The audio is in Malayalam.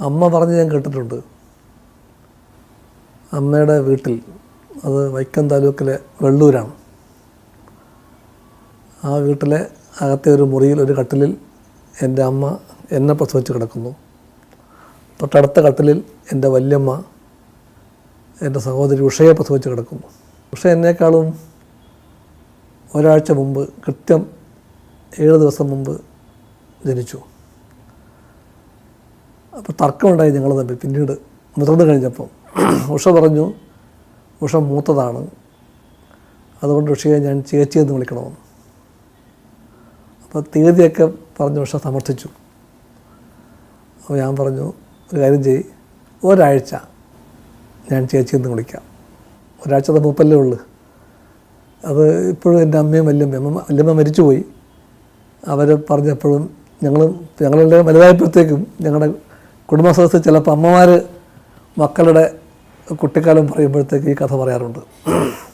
അമ്മ പറഞ്ഞ് ഞാൻ കേട്ടിട്ടുണ്ട്. അമ്മയുടെ വീട്ടിൽ, അത് വൈക്കം താലൂക്കിലെ വെള്ളൂരാണ്, ആ വീട്ടിലെ അകത്തെ ഒരു മുറിയിൽ ഒരു കട്ടിലിൽ എൻ്റെ അമ്മ എന്നെ പ്രസവിച്ച് കിടക്കുന്നു. തൊട്ടടുത്ത കട്ടിലിൽ എൻ്റെ വല്യമ്മ എൻ്റെ സഹോദരി ഉഷയെ പ്രസവിച്ച് കിടക്കുന്നു. ഉഷ എന്നേക്കാളും ഒരാഴ്ച മുമ്പ്, കൃത്യം 7 ദിവസം മുമ്പ് ജനിച്ചു. അപ്പോൾ തർക്കമുണ്ടായി ഞങ്ങൾ തമ്മിൽ. പിന്നീട് മുതിർന്നു കഴിഞ്ഞപ്പം ഉഷ പറഞ്ഞു, ഉഷ മൂത്തതാണ്, അതുകൊണ്ട് ഉഷയെ ഞാൻ ചേച്ചി എന്ന് വിളിക്കണമെന്ന്. അപ്പോൾ തീയതിയൊക്കെ പറഞ്ഞ് ഉഷ സമർത്ഥിച്ചു. അപ്പോൾ ഞാൻ പറഞ്ഞു, ഒരു കാര്യം ചെയ്യ്, ഒരാഴ്ച ഞാൻ ചേച്ചി എന്ന് വിളിക്കാം. ഒരാഴ്ചത്തെ മൂപ്പല്ലേ ഉള്ളു. അത് ഇപ്പോഴും എൻ്റെ അമ്മയും വല്യമ്മ മരിച്ചുപോയി. അവർ പറഞ്ഞപ്പോഴും ഞങ്ങളെല്ലാം വലുതായപ്പോഴത്തേക്കും ഞങ്ങളുടെ കുടുംബ സദസ്സിൽ ചിലപ്പോൾ അമ്മമാർ മക്കളുടെ കുട്ടിക്കാലം പറയുമ്പോഴത്തേക്ക് ഈ കഥ പറയാറുണ്ട്.